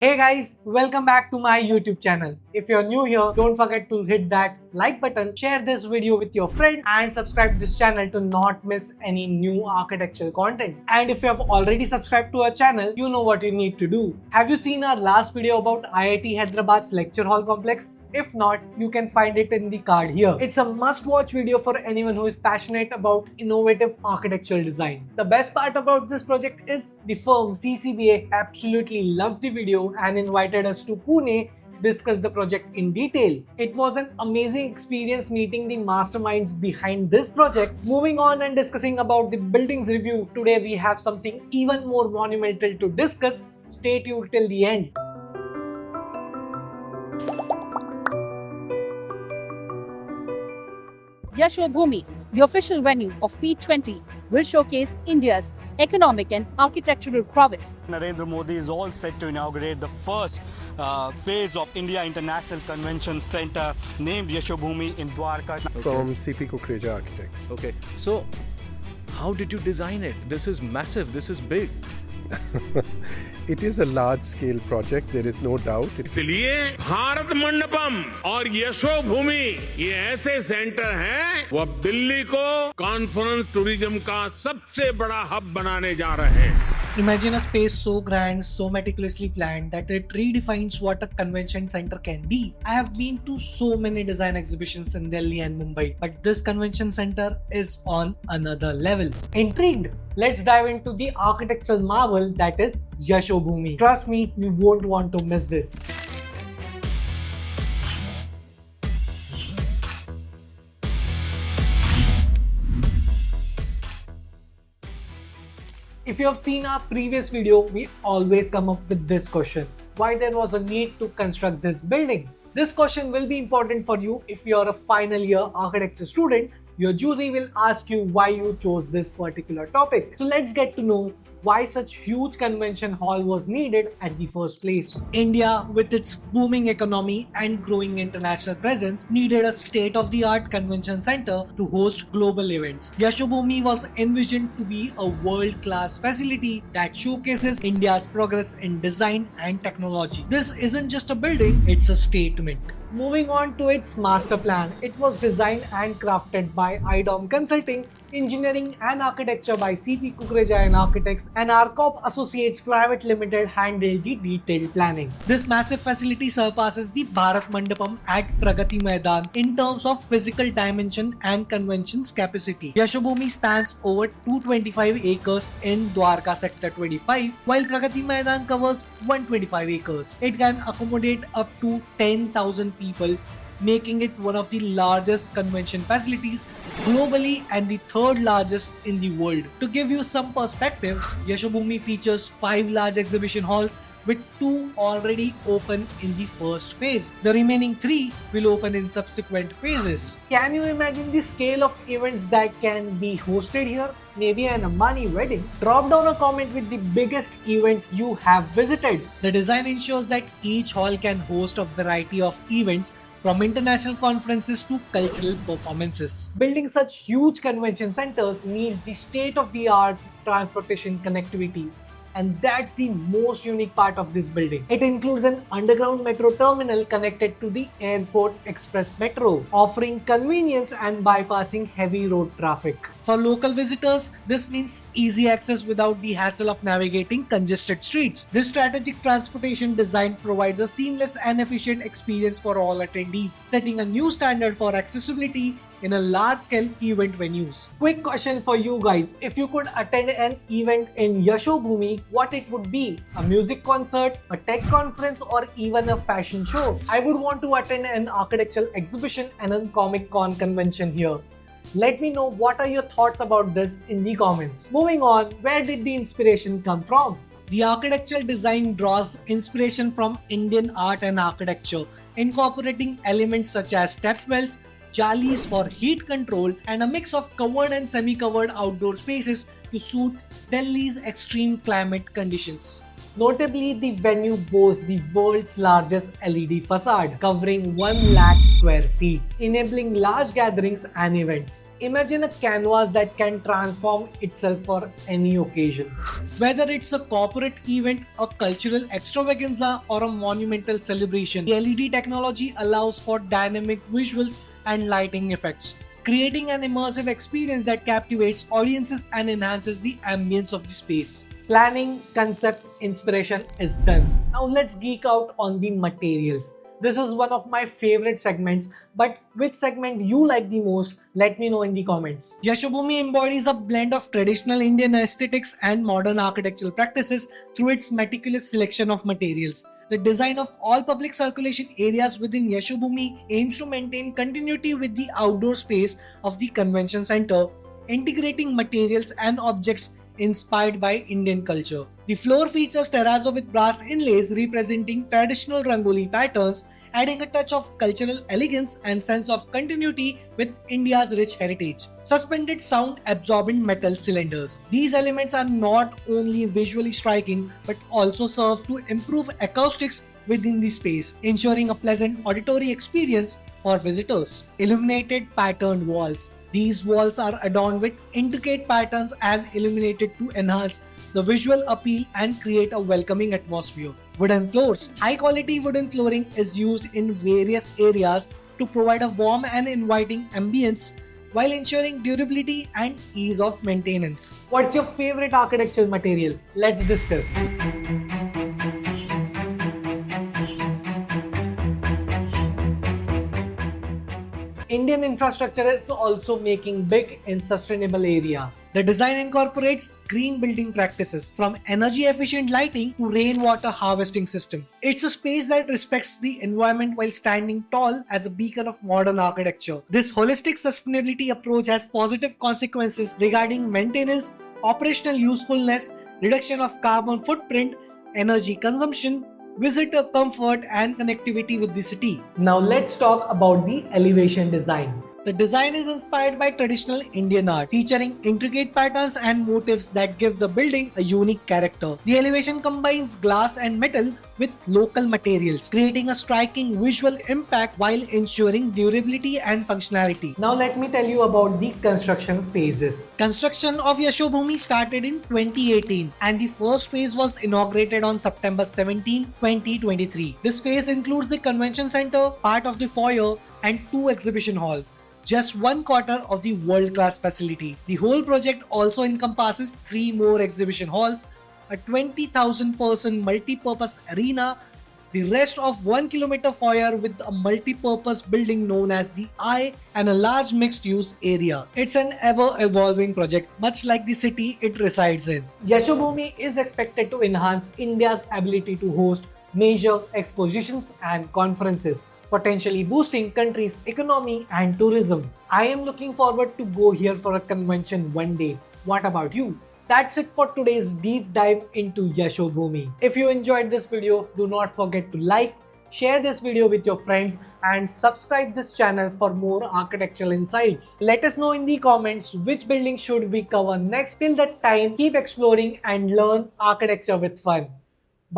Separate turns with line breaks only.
Hey guys, welcome back to my YouTube channel. If you're new here, don't forget to hit that like button, share this video with your friend and subscribe this channel to not miss any new architectural content. And if you have already subscribed to our channel, you know what you need to do. Have you seen our last video about IIT Hyderabad's lecture hall complex? If not, you can find it in the card here. It's a must-watch video for anyone who is passionate about innovative architectural design. The best part about this project is the firm CCBA absolutely loved the video and invited us to Pune to discuss the project in detail. It was an amazing experience meeting the masterminds behind this project. Moving on and discussing about the building's review, today we have something even more monumental to discuss. Stay tuned till the end.
Yashobhoomi, the official venue of P20, will showcase India's economic and architectural prowess.
Narendra Modi is all set to inaugurate the first phase of India International Convention Center named Yashobhoomi in Dwarka.
From CP Kukreja Architects.
Okay, so how did you design it? This is massive, this is big.
It is a large scale project, there is no doubt.
इसलिए भारत मंडपम और यशोभूमि ये ऐसे centre हैं वो अब दिल्ली को conference tourism का सबसे बड़ा हब बनाने जा रहे हैं.
Imagine a space so grand, so meticulously planned that it redefines what a convention center can be. I have been to so many design exhibitions in Delhi and Mumbai, but this convention center is on another level. Intrigued? Let's dive into the architectural marvel that is Yashobhoomi. Trust me, you won't want to miss this. If you have seen our previous video, we always come up with this question: why there was a need to construct this building? This question will be important for you if you are a final year architecture student. Your jury will ask you why you chose this particular topic. So let's get to know why such huge convention hall was needed at the first place. India, with its booming economy and growing international presence, needed a state-of-the-art convention center to host global events. Yashobhoomi was envisioned to be a world-class facility that showcases India's progress in design and technology. This isn't just a building, it's a statement. Moving on to its master plan, it was designed and crafted by IDOM Consulting, Engineering and Architecture by CP Kukreja and Architects, and Arcop Associates Private Limited handled the detailed planning. This massive facility surpasses the Bharat Mandapam at Pragati Maidan in terms of physical dimension and conventions capacity. Yashobhoomi spans over 225 acres in Dwarka Sector 25, while Pragati Maidan covers 125 acres. It can accommodate up to 10,000 people, making it one of the largest convention facilities globally and the third largest in the world. To give you some perspective, Yashobhoomi features 5 large exhibition halls with 2 already open in the first phase. The remaining 3 will open in subsequent phases. Can you imagine the scale of events that can be hosted here? Maybe an Ambani wedding? Drop down a comment with the biggest event you have visited. The design ensures that each hall can host a variety of events from international conferences to cultural performances. Building such huge convention centers needs the state-of-the-art transportation connectivity. And that's the most unique part of this building. It includes an underground metro terminal connected to the Airport Express Metro, offering convenience and bypassing heavy road traffic. For local visitors, this means easy access without the hassle of navigating congested streets. This strategic transportation design provides a seamless and efficient experience for all attendees, setting a new standard for accessibility in a large-scale event venues. Quick question for you guys: if you could attend an event in Yashobhoomi, what it would be? A music concert, a tech conference, or even a fashion show? I would want to attend an architectural exhibition and a Comic Con convention here. Let me know what are your thoughts about this in the comments. Moving on, where did the inspiration come from? The architectural design draws inspiration from Indian art and architecture, incorporating elements such as stepwells, jalis for heat control, and a mix of covered and semi-covered outdoor spaces to suit Delhi's extreme climate conditions. Notably, the venue boasts the world's largest LED facade, covering 1 lakh square feet, enabling large gatherings and events. Imagine a canvas that can transform itself for any occasion. Whether it's a corporate event, a cultural extravaganza, or a monumental celebration, the LED technology allows for dynamic visuals and lighting effects, creating an immersive experience that captivates audiences and enhances the ambience of the space. Planning, concept, inspiration is done. Now let's geek out on the materials. This is one of my favorite segments, but which segment you like the most? Let me know in the comments. Yashobhoomi embodies a blend of traditional Indian aesthetics and modern architectural practices through its meticulous selection of materials. The design of all public circulation areas within Yashobhoomi aims to maintain continuity with the outdoor space of the convention center, integrating materials and objects inspired by Indian culture. The floor features terrazzo with brass inlays representing traditional Rangoli patterns, adding a touch of cultural elegance and sense of continuity with India's rich heritage. Suspended sound-absorbent metal cylinders. These elements are not only visually striking but also serve to improve acoustics within the space, ensuring a pleasant auditory experience for visitors. Illuminated patterned walls. These walls are adorned with intricate patterns and illuminated to enhance the visual appeal and create a welcoming atmosphere. Wooden floors. High quality wooden flooring is used in various areas to provide a warm and inviting ambience while ensuring durability and ease of maintenance. What's your favorite architectural material? Let's discuss. Indian infrastructure is also making big in sustainable area. The design incorporates green building practices from energy efficient lighting to rainwater harvesting system. It's a space that respects the environment while standing tall as a beacon of modern architecture. This holistic sustainability approach has positive consequences regarding maintenance, operational usefulness, reduction of carbon footprint, energy consumption, visitor comfort and connectivity with the city. Now let's talk about the elevation design. The design is inspired by traditional Indian art, featuring intricate patterns and motifs that give the building a unique character. The elevation combines glass and metal with local materials, creating a striking visual impact while ensuring durability and functionality. Now let me tell you about the construction phases. Construction of Yashobhoomi started in 2018 and the first phase was inaugurated on September 17, 2023. This phase includes the convention center, part of the foyer and 2 exhibition halls. Just 1/4 of the world-class facility. The whole project also encompasses 3 more exhibition halls, a 20,000 person multi-purpose arena, the rest of 1 kilometer foyer with a multi-purpose building known as the Eye and a large mixed-use area. It's an ever-evolving project, much like the city it resides in. Yashobhoomi is expected to enhance India's ability to host major expositions and conferences, potentially boosting country's economy and tourism. I am looking forward to go here for a convention one day. What about you? That's it for today's deep dive into Yashobhoomi. If you enjoyed this video, do not forget to like, share this video with your friends and subscribe this channel for more architectural insights. Let us know in the comments which building should we cover next. Till that time, keep exploring and learn architecture with fun.